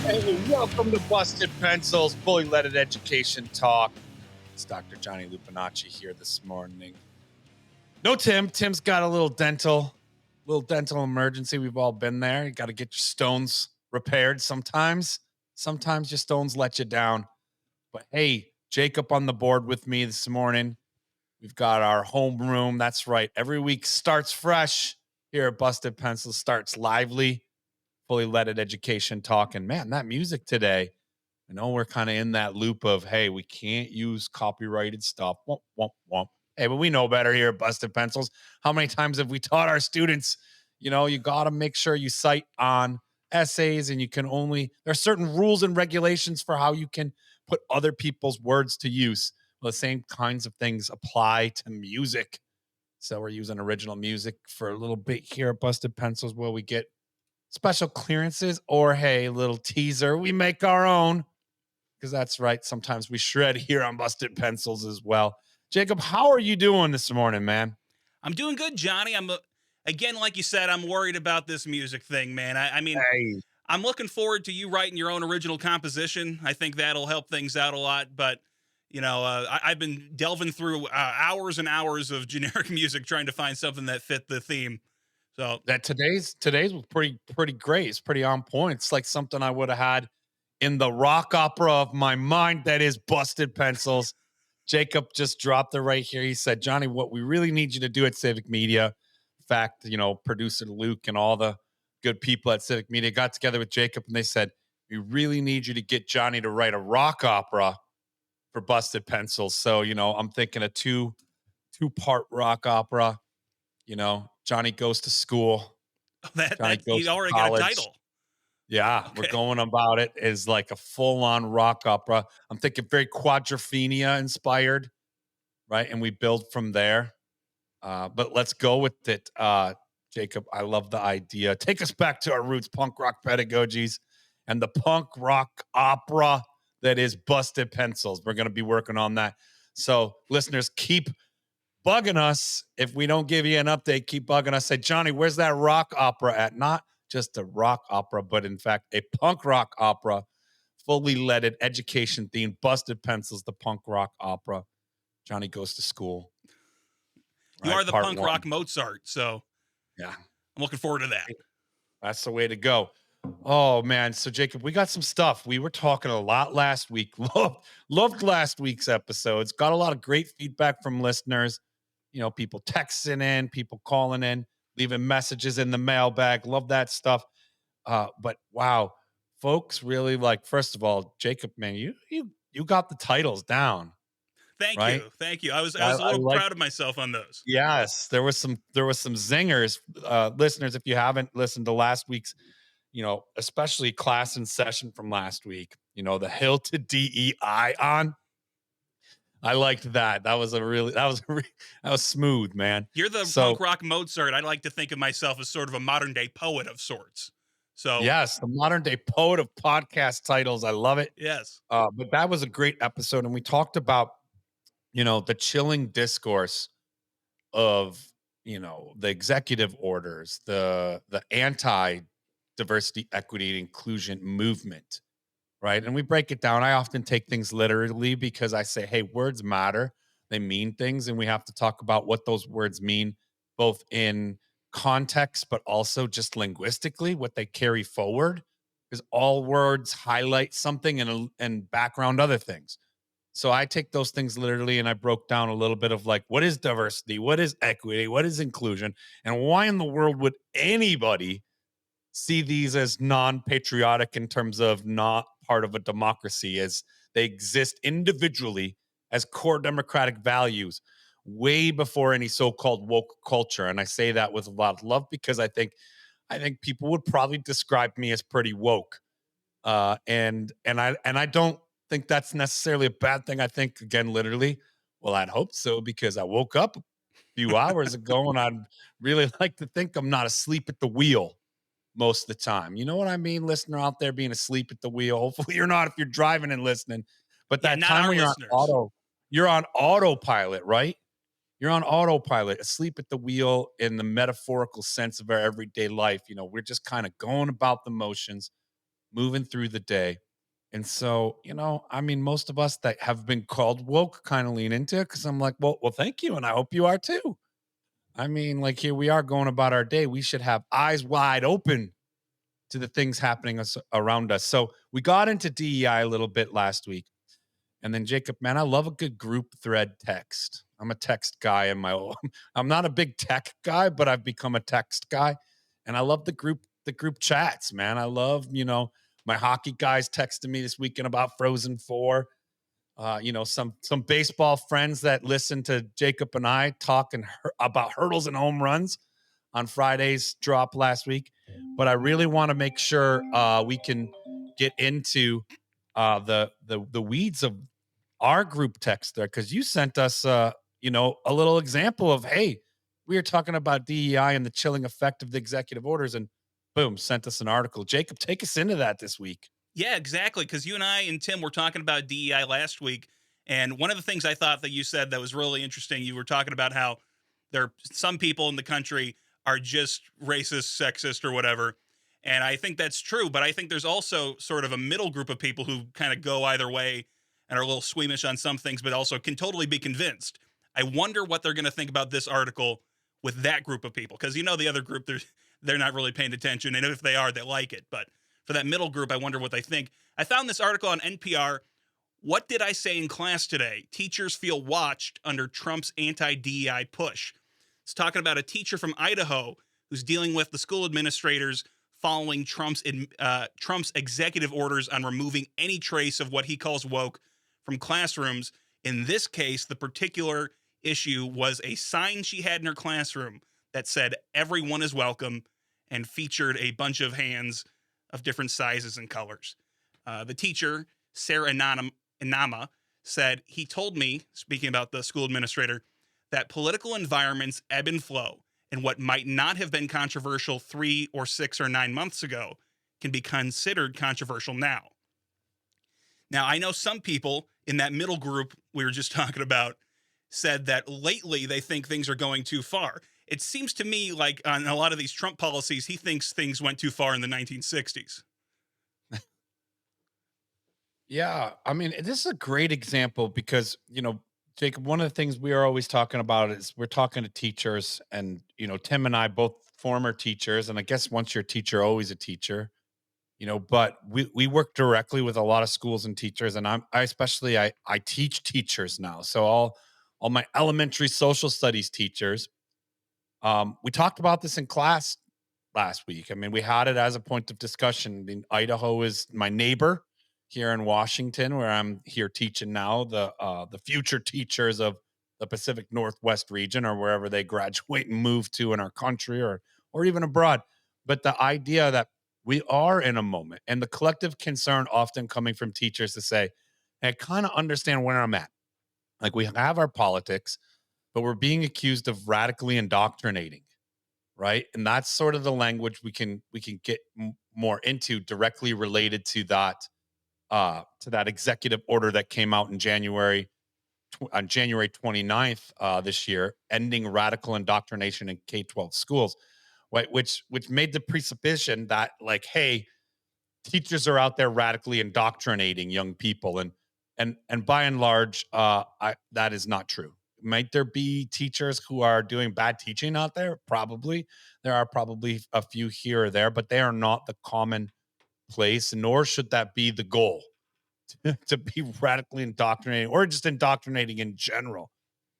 Hey, welcome to Busted Pencils, Fully Leaded Education Talk. It's Dr. Johnny Lupinacci here this morning. No Tim. Tim's got a little dental emergency. We've all been there. You got to get your stones repaired sometimes. Sometimes your stones let you down. But hey, Jacob on the board with me this morning. We've got our homeroom. That's right. Every week starts fresh here at Busted Pencils, starts lively. Fully Leaded Education Talk. And man, that music today, I know we're kind of in that loop of, hey, we can't use copyrighted stuff. Womp, womp, womp. Hey, but we know better here at Busted Pencils. How many times have we taught our students, you got to make sure you cite on essays, and there are certain rules and regulations for how you can put other people's words to use. Well, the same kinds of things apply to music. So we're using original music for a little bit here at Busted Pencils where we get special clearances, or hey, little teaser, we make our own, because that's right, sometimes we shred here on Busted Pencils as well. Jacob, how are you doing this morning, man? I'm doing good, Johnny. Again, like you said, I'm worried about this music thing, man. I mean, Hey, I'm looking forward to you writing your own original composition. I think that'll help things out a lot. But I've been delving through hours and hours of generic music trying to find something that fit the theme. So that today's was pretty great. It's pretty on point. It's like something I would have had in the rock opera of my mind, that is Busted Pencils. Jacob just dropped it right here. He said, Johnny, what we really need you to do at Civic Media, in fact, producer Luke and all the good people at Civic Media got together with Jacob and they said, we really need you to get Johnny to write a rock opera for Busted Pencils. So, I'm thinking a two-part rock opera. Johnny goes to school, Johnny that goes you to already got a college. title. Yeah, we're Okay. going about it as like a full-on rock opera. I'm thinking very Quadrophenia inspired, right? And we build from there. But let's go with it. Jacob, I love the idea. Take us back to our roots, punk rock pedagogies, and the punk rock opera that is Busted Pencils. We're going to be working on that. So, listeners, keep bugging us. If we don't give you an update, keep bugging us. Say, Johnny, where's that rock opera at? Not just a rock opera, but in fact, a punk rock opera, fully leaded, education themed, Busted Pencils, the punk rock opera. Johnny goes to school, You right? are the Part punk one. rock Mozart, so Yeah, I'm looking forward to that. that's the way to go. Oh man, so Jacob, we got some stuff. We were talking a lot last week. Loved last week's episodes. Got a lot of great feedback from listeners. People texting in, people calling in, leaving messages in the mailbag. Love that stuff. But wow, folks really like. First of all, Jacob, man, you got the titles down, Thank right? you, thank you. I was a I little like. proud of myself on those. Yes, there was some zingers, listeners. If you haven't listened to last week's, especially class and session from last week, the hill to DEI on. I liked that. That was smooth, man. You're the So punk rock Mozart. I like to think of myself as sort of a modern day poet of sorts. So yes, the modern day poet of podcast titles. I love it. yes. But that was a great episode, and we talked about the chilling discourse of the executive orders, the anti diversity, equity, and inclusion movement, right? And we break it down. I often take things literally because I say, hey, words matter. They mean things. And we have to talk about what those words mean, both in context, but also just linguistically, what they carry forward. Because all words highlight something and background other things. So I take those things literally and I broke down a little bit of like, what is diversity? What is equity? What is inclusion? And why in the world would anybody see these as non-patriotic in terms of not part of a democracy, as they exist individually as core democratic values way before any so-called woke culture. And I say that with a lot of love because I think people would probably describe me as pretty woke. And I don't think that's necessarily a bad thing. I think, again, literally, well, I'd hope so, because I woke up a few hours ago and I'd really like to think I'm not asleep at the wheel most of the time. You know what I mean, listener out there being asleep at the wheel. Hopefully you're not if you're driving and listening. But Yeah, that not time our when listeners. you're on autopilot, right? You're on autopilot, asleep at the wheel in the metaphorical sense of our everyday life. We're just kind of going about the motions. moving through the day. And so, I mean, most of us that have been called woke kind of lean into it because I'm like, well, thank you. And I hope you are too. I mean, like here we are going about our day. We should have eyes wide open to the things happening around us. So we got into DEI a little bit last week. And then Jacob, man, I love a good group thread text. I'm a text guy in my own. I'm not a big tech guy, but I've become a text guy. And I love the group chats, man. I love, my hockey guys texting me this weekend about Frozen 4. Some baseball friends that listen to Jacob and I talking about hurdles and home runs on Friday's drop last week. But I really want to make sure we can get into the weeds of our group text there because you sent us a little example of, hey, we are talking about DEI and the chilling effect of the executive orders, and boom, sent us an article. Jacob, take us into that this week. Yeah, exactly. Because you and I and Tim were talking about DEI last week. And one of the things I thought that you said that was really interesting, you were talking about how there are some people in the country are just racist, sexist, or whatever. And I think that's true. But I think there's also sort of a middle group of people who kind of go either way and are a little squeamish on some things, but also can totally be convinced. I wonder what they're going to think about this article with that group of people. Because the other group, they're not really paying attention. And if they are, they like it. But for that middle group, I wonder what they think. I found this article on NPR. What did I say in class today? Teachers feel watched under Trump's anti-DEI push. It's talking about a teacher from Idaho who's dealing with the school administrators following Trump's executive orders on removing any trace of what he calls woke from classrooms. In this case, the particular issue was a sign she had in her classroom that said "Everyone is welcome" and featured a bunch of hands of different sizes and colors. The teacher, Sarah Inama, said, he told me, speaking about the school administrator, that political environments ebb and flow, and what might not have been controversial 3 or 6 or 9 months ago can be considered controversial now. Now, I know some people in that middle group we were just talking about said that lately they think things are going too far. It seems to me like on a lot of these Trump policies, he thinks things went too far in the 1960s. Yeah, I mean, this is a great example because, Jacob, one of the things we are always talking about is we're talking to teachers, and, Tim and I both former teachers, and I guess once you're a teacher, always a teacher, but we work directly with a lot of schools and teachers, and I teach teachers now. So all my elementary social studies teachers, we talked about this in class last week. I mean, we had it as a point of discussion. I mean, Idaho is my neighbor here in Washington, where I'm here teaching now. The future teachers of the Pacific Northwest region, or wherever they graduate and move to in our country, or even abroad. But the idea that we are in a moment, and the collective concern often coming from teachers to say, "Hey, I kind of understand where I'm at. Like we have our politics, but we're being accused of radically indoctrinating." Right, and that's sort of the language we can get more into, directly related to that executive order that came out in on January 29th this year, ending radical indoctrination in K-12 schools, right, which made the presupposition that, like, hey, teachers are out there radically indoctrinating young people, and by and large, that is not true. Might there be teachers who are doing bad teaching out there? Probably. There are probably a few here or there, but they are not the common place, nor should that be the goal to be radically indoctrinating or just indoctrinating in general.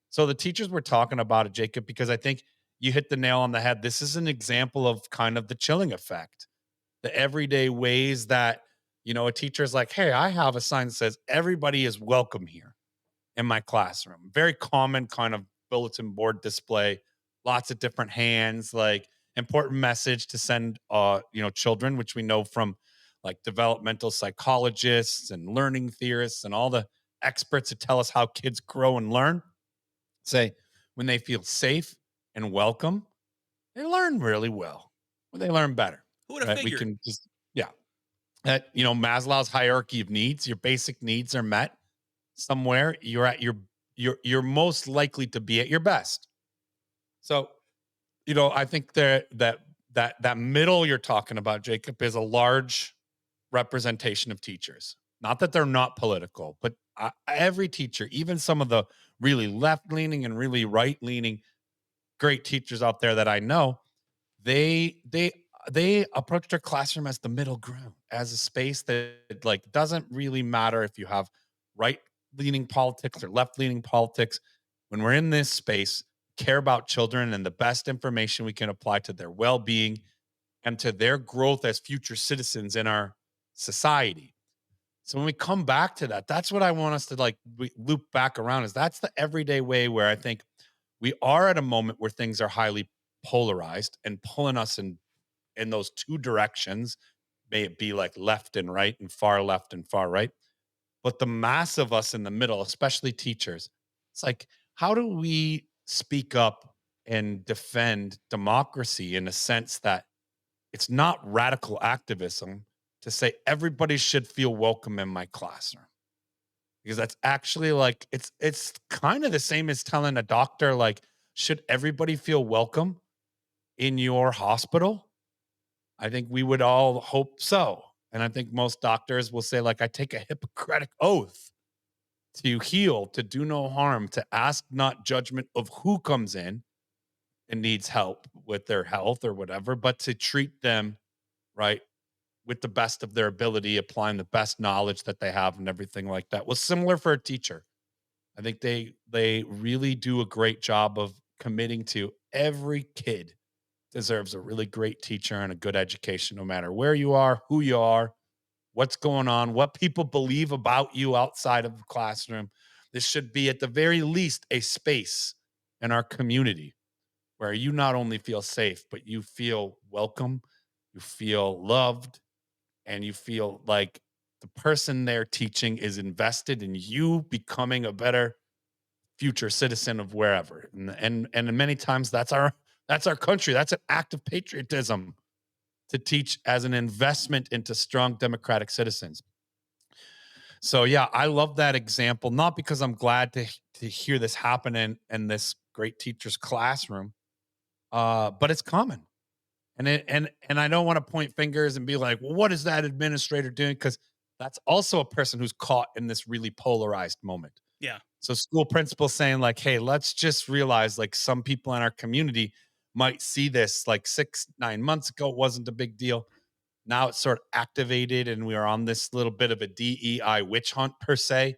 So the teachers were talking about it, Jacob, because I think you hit the nail on the head. This is an example of kind of the chilling effect, the everyday ways that, a teacher's like, hey, I have a sign that says everybody is welcome here in my classroom. Very common kind of bulletin board display, lots of different hands, like important message to send children, which we know from like developmental psychologists and learning theorists and all the experts that tell us how kids grow and learn. Say when they feel safe and welcome, they learn really well. When they learn better. Who would have Right. We figured? can just, yeah. That, Maslow's hierarchy of needs, your basic needs are met somewhere, you're at you're most likely to be at your best. So, I think that middle you're talking about, Jacob, is a large representation of teachers. Not that they're not political, but every teacher, even some of the really left leaning and really right leaning great teachers out there that I know, they they they approach their classroom as the middle ground, as a space that like doesn't really matter if you have right leaning politics or left leaning politics. When we're in this space, care about children and the best information we can apply to their well-being and to their growth as future citizens in our society. So when we come back to that, that's what I want us to like loop back around is that's the everyday way where I think we are at a moment where things are highly polarized and pulling us in those two directions, may it be like left and right and far left and far right. But the mass of us in the middle, especially teachers, it's like, how do we speak up and defend democracy in a sense that it's not radical activism to say everybody should feel welcome in my classroom? Because that's actually like it's kind of the same as telling a doctor like should everybody feel welcome in your hospital? I think we would all hope so. And I think most doctors will say like I take a Hippocratic oath to heal, to do no harm, to ask not judgment of who comes in and needs help with their health or whatever, but to treat them right with the best of their ability, applying the best knowledge that they have and everything like that. Was similar for a teacher. I think they really do a great job of committing to every kid deserves a really great teacher and a good education no matter where you are, who you are, what's going on, what people believe about you outside of the classroom. This should be at the very least a space in our community where you not only feel safe, but you feel welcome, you feel loved, and you feel like the person they're teaching is invested in you becoming a better future citizen of wherever. And many times that's our country. That's an act of patriotism to teach as an investment into strong democratic citizens. So yeah, I love that example, not because I'm glad to hear this happen in this great teacher's classroom, but it's common. And I don't want to point fingers and be like, well, what is that administrator doing? Because that's also a person who's caught in this really polarized moment. Yeah. So school principals saying like, "Hey, let's just realize like some people in our community might see this like 6, 9 months ago, it wasn't a big deal. Now it's sort of activated and we are on this little bit of a DEI witch hunt per se.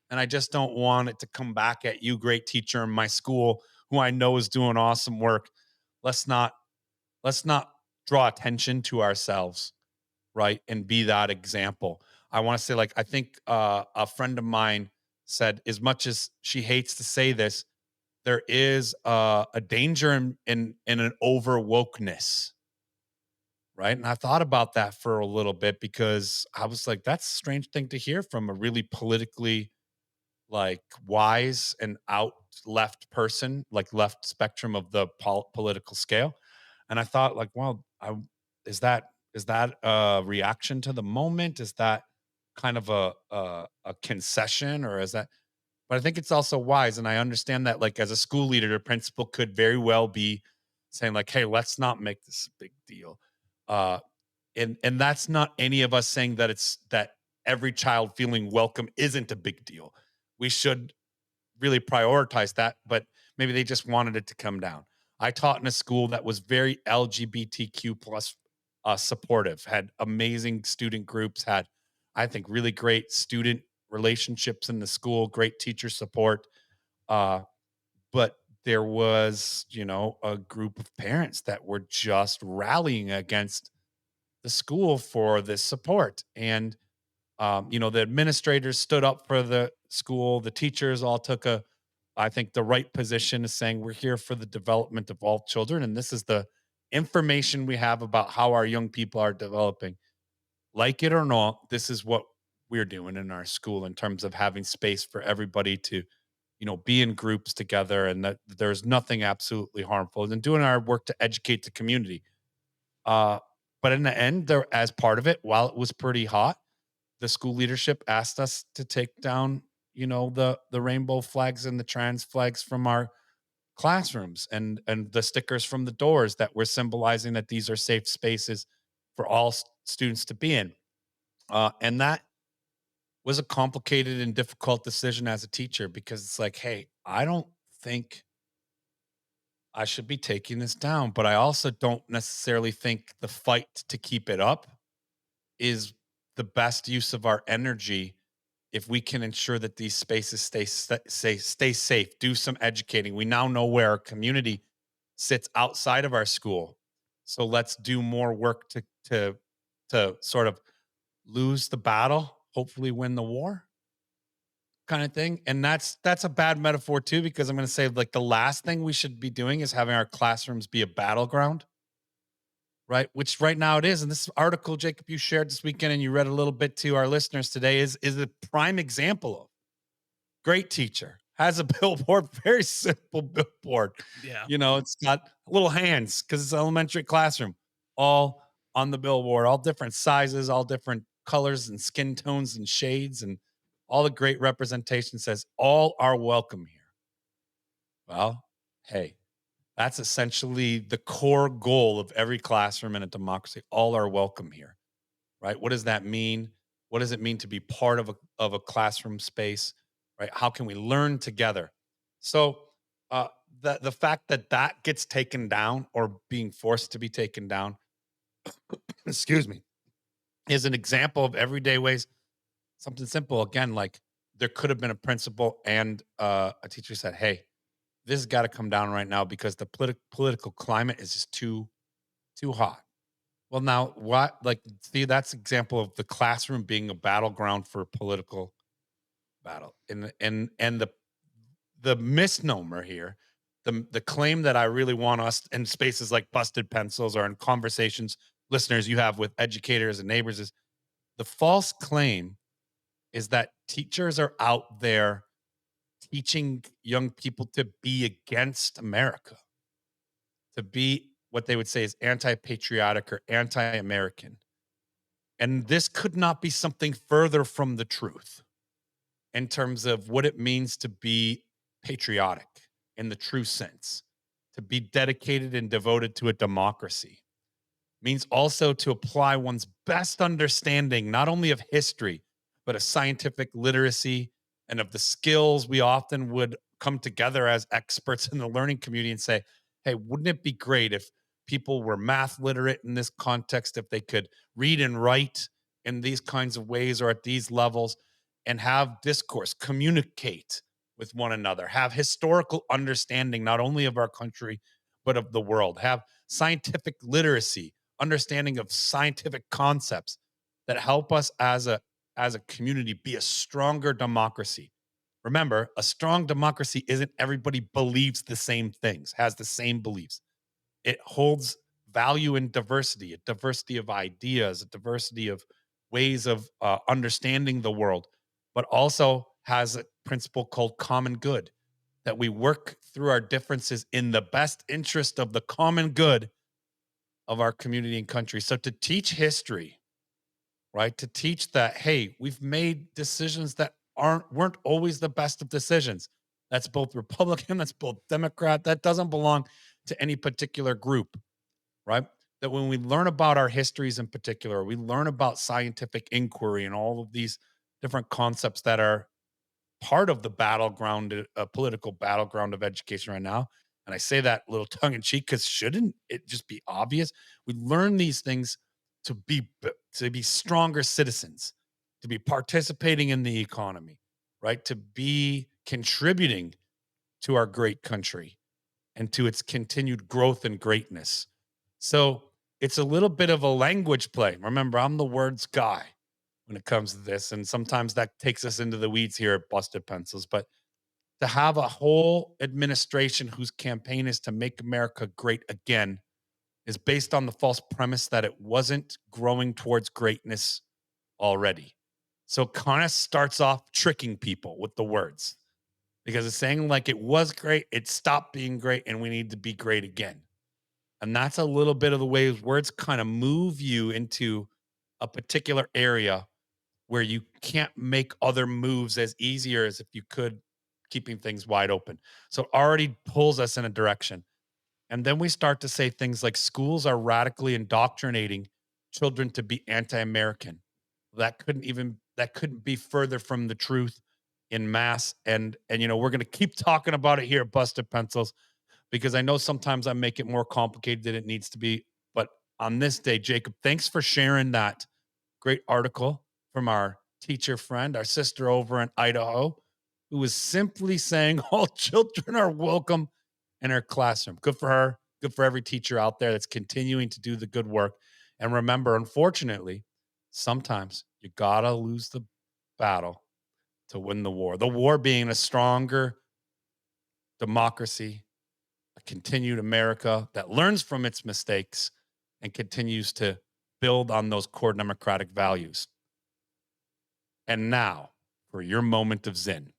And I just don't want it to come back at you, great teacher in my school, who I know is doing awesome work. Let's not let's not draw attention to ourselves, right? And be that example. I want to say, like, I think a friend of mine said, as much as she hates to say this, there is a danger in an over wokeness, right? And I thought about that for a little bit because I was like, that's a strange thing to hear from a really politically like wise and out left person, like left spectrum of the political scale. And I thought, like, well, is that a reaction to the moment? Is that kind of a concession, or is that? But I think it's also wise, and I understand that, like, as a school leader, the principal could very well be saying, like, "Hey, let's not make this a big deal," uh, and that's not any of us saying that it's that every child feeling welcome isn't a big deal. We should really prioritize that, but maybe they just wanted it to come down. I taught in a school that was very LGBTQ plus supportive, had amazing student groups, had I think really great student relationships in the school, great teacher support. Uh, but there was, a group of parents that were just rallying against the school for this support. And the administrators stood up for the school. The teachers all took I think, the right position is saying we're here for the development of all children, and this is the information we have about how our young people are developing. Like it or not, this is what we're doing in our school in terms of having space for everybody to, be in groups together, and that there's nothing absolutely harmful, and doing our work to educate the community. Uh, but in the end, there as part of it, while it was pretty hot, the school leadership asked us to take down, the rainbow flags and the trans flags from our classrooms and the stickers from the doors that were symbolizing that these are safe spaces for all students to be in. And that was a complicated and difficult decision as a teacher because it's like, hey, I don't think I should be taking this down, but I also don't necessarily think the fight to keep it up is the best use of our energy if we can ensure that these spaces stay safe, do some educating. We now know where our community sits outside of our school. So let's do more work to sort of lose the battle, hopefully win the war kind of thing. And that's a bad metaphor too, because I'm going to say like the last thing we should be doing is having our classrooms be a battleground, right? Which right now it is. And this article, Jacob, you shared this weekend and you read a little bit to our listeners today is a prime example of great teacher has a billboard, very simple billboard. Yeah. It's got little hands because it's an elementary classroom, all on the billboard, all different sizes, all different colors and skin tones and shades, and all the great representation says, all are welcome here. Well, hey, that's essentially the core goal of every classroom in a democracy. All are welcome here, right? What does that mean? What does it mean to be part of a classroom space, right? How can we learn together? So, uh, the fact that that gets taken down or being forced to be taken down, excuse me, is an example of everyday ways. Something simple again, like there could have been a principal and a teacher said, "Hey, this has got to come down right now because the political climate is just too hot." Well, now what? Like, see, that's example of the classroom being a battleground for political battle, and the misnomer here, the claim that I really want us in spaces like busted pencils or in conversations, listeners, you have with educators and neighbors is the false claim is that teachers are out there teaching young people to be against America, to be what they would say is anti-patriotic or anti-American. And this could not be something further from the truth in terms of what it means to be patriotic in the true sense, to be dedicated and devoted to a democracy. Means also to apply one's best understanding, not only of history, but of scientific literacy and of the skills we often would come together as experts in the learning community and say, hey, wouldn't it be great if people were math literate in this context, if they could read and write in these kinds of ways or at these levels and have discourse, communicate with one another, have historical understanding, not only of our country, but of the world, have scientific literacy, understanding of scientific concepts that help us as a community be a stronger democracy. Remember, a strong democracy isn't everybody believes the same things, has the same beliefs. It holds value in diversity, a diversity of ideas, a diversity of ways of understanding the world, but also has a principle called common good, that we work through our differences in the best interest of the common good of our community and country. So to teach history, right? To teach that, hey, we've made decisions that weren't always the best of decisions. That's both Republican, that's both Democrat. That doesn't belong to any particular group, right? That when we learn about our histories in particular, we learn about scientific inquiry and all of these different concepts that are part of the battleground, political battleground of education right now. And I say that a little tongue in cheek because shouldn't it just be obvious? We learn these things to be stronger citizens, to be participating in the economy, right? To be contributing to our great country and to its continued growth and greatness. So it's a little bit of a language play. Remember, I'm the words guy when it comes to this. And sometimes that takes us into the weeds here at Busted Pencils. But to have a whole administration whose campaign is to make America great again is based on the false premise that it wasn't growing towards greatness already. So it kind of starts off tricking people with the words because it's saying like it was great, it stopped being great, and we need to be great again. And that's a little bit of the way words kind of move you into a particular area where you can't make other moves as easier as if you could, keeping things wide open. So it already pulls us in a direction. And then we start to say things like schools are radically indoctrinating children to be anti American. that couldn't be further from the truth in mass. And we're going to keep talking about it here at Busted Pencils, because I know sometimes I make it more complicated than it needs to be. But on this day, Jacob, thanks for sharing that great article from our teacher friend, our sister over in Idaho, who was simply saying all children are welcome in her classroom. Good for her. Good for every teacher out there that's continuing to do the good work. And remember, unfortunately, sometimes you gotta lose the battle to win the war. The war being a stronger democracy, a continued America that learns from its mistakes and continues to build on those core democratic values. And now for your moment of Zen.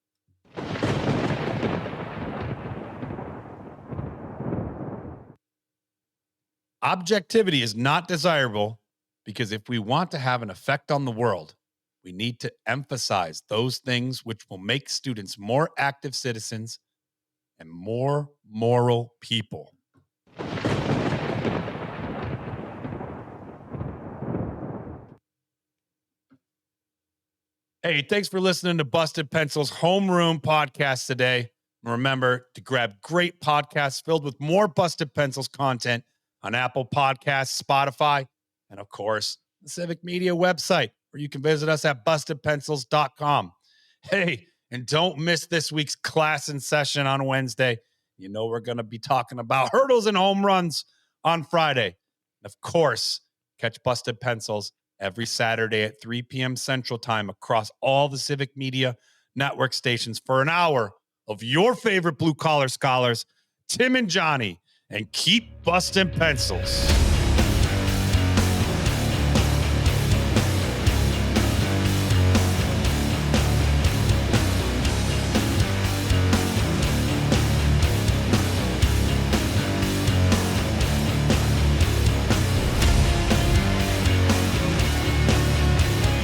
Objectivity is not desirable because if we want to have an effect on the world, we need to emphasize those things which will make students more active citizens and more moral people. Hey, thanks for listening to Busted Pencil's Homeroom podcast today. Remember to grab great podcasts filled with more Busted Pencils content on Apple Podcasts, Spotify, and of course, the Civic Media website, where you can visit us at bustedpencils.com. Hey, and don't miss this week's class in session on Wednesday. We're going to be talking about hurdles and home runs on Friday. And of course, catch Busted Pencils every Saturday at 3 p.m. Central Time across all the Civic Media network stations for an hour of your favorite blue-collar scholars, Tim and Johnny, and keep busting pencils.